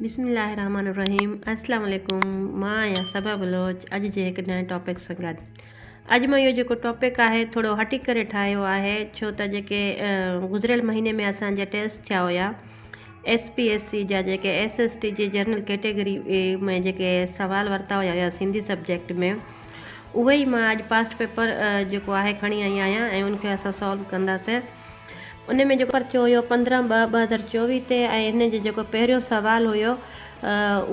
बिस्मिल्लाहिर्रहमानिर्रहीम अस्सलाम वालेकुम। मां आहियां सबा बलोच अॼु जे हिकु नए टॉपिक सां गॾु। अॼु मां इहो जेको टॉपिक आहे थोरो हटी करे ठाहियो आहे, छो त जेके गुज़िरियल महीने में असांजा टेस्ट थिया हुया SPSC जा, जेके SST जी जनरल कैटेगरी में जेके सवाल वरिता हुया सिंधी सब्जेक्ट में, उहे ई मां अॼु पास्ट पेपर जेको आहे खणी आई आहियां ऐं उनखे असां सॉल्व कंदासीं। उन में जेको पर्चो हुयो 15/2/2024 ते, ऐं हिन जो जेको पहिरियों सुवालु हुयो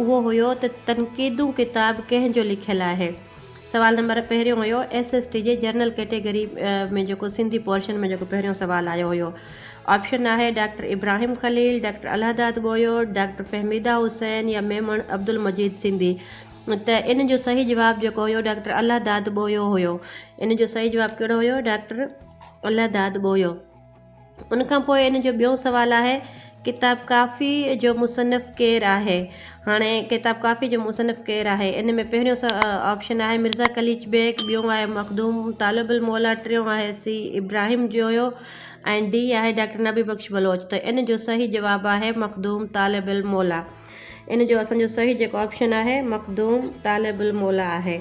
उहो हुयो त तनक़ीदूं किताब कंहिंजो लिखियलु आहे। सवाल नंबर पहिरियों हुयो SST जे जनरल कैटेगरी में जेको सिंधी पोर्शन में जेको पहिरियों सुवालु आयो हुयो। ऑप्शन आहे डॉक्टर इब्राहिम खलील, डॉक्टर अलाहदाद बोयो, डॉक्टर फहमीदा हुसैन या मेमन अब्दुल मजीद सिंधी। त इन जो सही जवाबु जेको हुयो डॉक्टर अलाहदाद बोयो हुयो। इन जो सही जवाबु कहिड़ो हुयो? डॉक्टर अलाहदाद बोयो। उनखां पोइ इन जो ॿियो सुवालु आहे किताब काफ़ी जो मुसनफ़ केरु आहे। हाणे किताब काफ़ी जो मुसनफ़ केरु आहे, इन में पहिरियों ऑप्शन आहे मिर्ज़ा कलीच बेग, ॿियों आहे मखदूम तालिबुल मौला, टियों आहे C इब्राहिम जोयो ऐं D आहे डॉक्टर नबी बख्श बलोच। त इन जो सही जवाबु आहे मखदूम तालिबुल मौला। इन जो असांजो सही जेको ऑप्शन आहे मखदूम तालिबुल मौला आहे।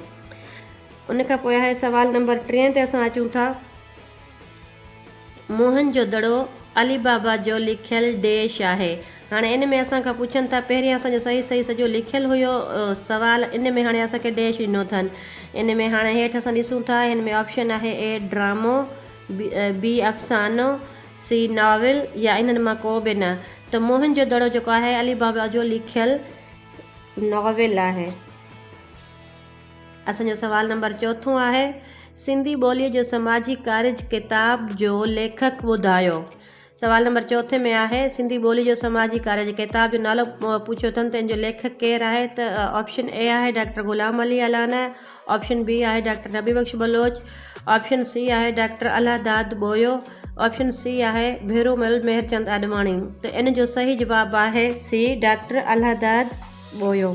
उनखां पोइ आहे सवाल नंबर 3 ते असां अचूं था। मोहन जो दड़ो अली बाबा जो लिखियलु देश आहे। हाणे इन में असांखां पुछनि था, पहिरियों असांजो सही सॼो लिखियलु हुयो सवाल, इन में हाणे असांखे देश ॾिनो अथनि। इन में हाणे हेठि असां ॾिसूं था, हिन में ऑप्शन आहे A ड्रामो, B अफ़सानो, C नॉवल या इन्हनि मां को बि न। त मोहन जो दड़ो जेको आहे अली बाबा जो लिखियलु नॉवल आहे। असांजो सवाल नंबर 4 आहे सिंधी ॿोलीअ जो समाजी कार्ज किताब जो लेखक ॿुधायो। सवाल नंबर 4 में आहे सिंधी ॿोली जो समाजी कार्ज किताब जो नालो पुछियो अथनि, त इन जो लेखक केरु आहे। त ऑप्शन A आहे doctor Ghulam Ali Alana, option B आहे डॉक्टर नबी बख्श बलोच, ऑप्शन C आहे डॉक्टर अलाहदाद बोयो, ऑप्शन C आहे भेरूमल मेहरचंद आडवाणी। त इन जो सही जवाबु आहे C डॉक्टर अलाहदाद बोयो।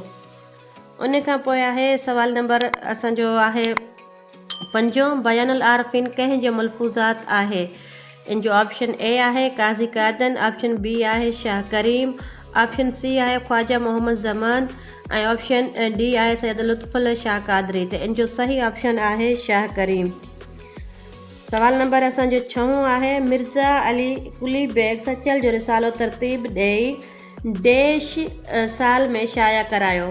उन खां पोइ आहे सवाल नंबर असांजो आहे 5 बयानुल आरफ़ीन कंहिंजो मलफ़ूज़ात आहे। इन जो ऑप्शन A आहे काज़ी कादन, ऑप्शन B आहे शाह करीम, ऑप्शन C आहे ख्वाजा मोहम्मद ज़मान ऐं ऑप्शन D आहे सैयद लुत्फ़ुल शाह कादरी। त इन जो सही ऑप्शन आहे शाह करीम। सवाल नंबर असांजो 6 आहे मिर्ज़ा अली कुली बेग सचल जो रिसालो तरतीब ॾेई देश साल में शाया करायो।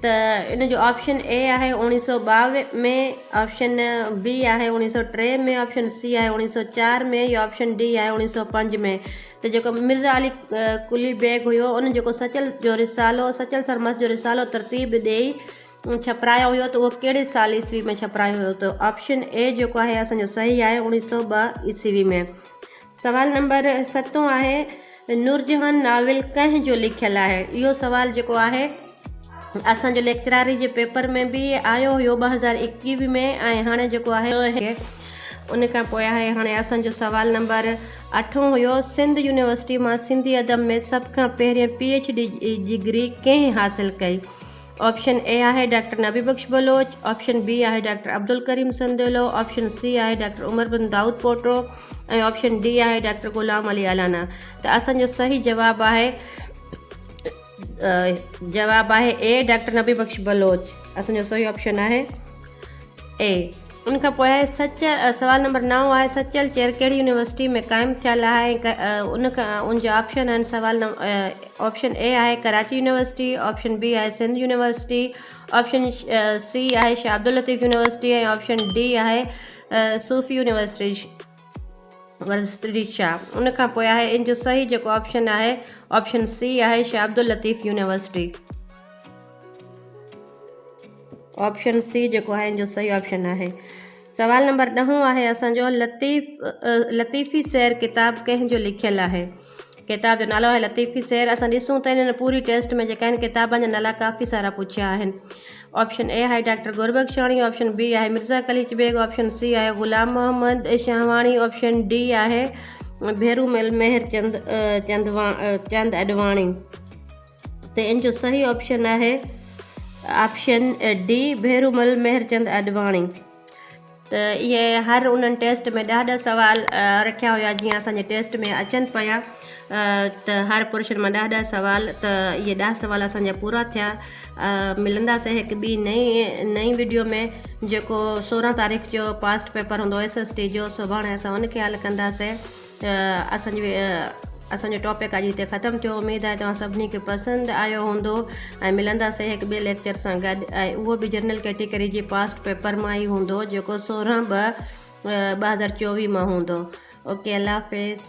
त इन जो ऑप्शन A आहे 1952 में, ऑप्शन B आहे 1903 में, ऑप्शन C आहे 1904 में या ऑप्शन D आहे 1905 में। त जेको मिर्ज़ा अली कुली बेग हुयो, उन जेको सचल सरमस जो रिसालो तरतीब ॾेई छपरायो हुयो, त उहो कहिड़े साल ईस्वी में छपरायो हुयो। त ऑप्शन A जेको आहे असांजो सही आहे 1902 ईस्वी में। सवाल नंबर 7 आहे नूरजहान नाविल कंहिंजो लिखियलु आहे। इहो सवाल जेको आहे असांजो लेक्चरारी जे पेपर में बि आयो हुयो 2021 में, ऐं हाणे जेको आहे उन खां पोइ आहे हाणे असांजो सवाल नंबर 8 हुयो सिंध यूनिवर्सिटी मां सिंधी अदब में सभ खां पहिरियों PhD डिग्री कंहिं हासिलु कई। ऑप्शन A आहे डॉक्टर नबी बख्श बलोच, ऑप्शन B आहे doctor Abdul Karim संदेलो, option C आहे डॉक्टर उमर बिन दाऊद पोटो ऐं ऑप्शन D आहे डॉक्टर ग़ुलाम अली अलाना। त असांजो सही जवाबु आहे A डॉक्टर नबी बख्श बलोच। असांजो सही ऑप्शन आहे A। उनखां पोइ आहे सवाल नंबर 9 आहे सचल चेर कहिड़ी यूनिवर्सिटी में क़ाइमु थियल आहे। उनजा ऑप्शन आहिनि ऑप्शन A आहे कराची यूनिवर्सिटी, ऑप्शन B आहे सिंध यूनिवर्सिटी, ऑप्शन C आहे शाह अब्दुल लतीफ़ यूनिवर्सिटी ऐं ऑप्शन D आहे सूफ़ी यूनिवर्सिटी शाह। उनखां पोइ आहे इन जो सही जेको ऑप्शन आहे ऑप्शन C आहे Shah Abdul Latif university. Option C जेको आहे इन जो सही ऑप्शन आहे। सवाल नंबर 10 आहे असांजो लतीफ़ी सैर किताब कंहिंजो लिखियलु आहे। किताब जो नालो आहे लतीफ़ी सैर। असां ॾिसूं त हिन पूरी टेस्ट में जेका आहिनि किताबनि जा नाला काफ़ी सारा पुछिया आहिनि। ऑप्शन A आहे डॉक्टर गुरबख्शाणी, ऑप्शन B आहे मिर्ज़ा कलीच बेग, ऑप्शन C आहे ग़ुलाम मोहम्मद शाहवाणी, ऑप्शन D आहे भेरूमल चंद अडवाणी। त इन जो सही ऑप्शन आहे ऑप्शन D भेरूमल मेहरचंद अडवाणी। त इहे हर उन्हनि टेस्ट में ॾाढा सवाल रखिया हुया जीअं असांजे टेस्ट में अचनि पिया। त हर पोर्शन मां 10 सवाल, त इहे 10 सवाल असांजा पूरा थिया। मिलंदासीं हिकु ॿी नई वीडियो में, जेको 16 तारीख़ जो पास्ट पेपर हूंदो SST जो। सुभाणे असां उनखे हल कंदासीं। असांजो टॉपिक अॼु हिते ख़तमु थियो। उमेदु आहे तव्हां सभिनी खे पसंदि आयो हूंदो ऐं मिलंदासीं हिकु ॿिए लेक्चर सां गॾु, ऐं उहो बि जनरल कैटेगरी जी पास्ट पेपर मां ई हूंदो, जेको 16/2/2024 मां हूंदो। ओके, अल्लाह हाफ़िज़।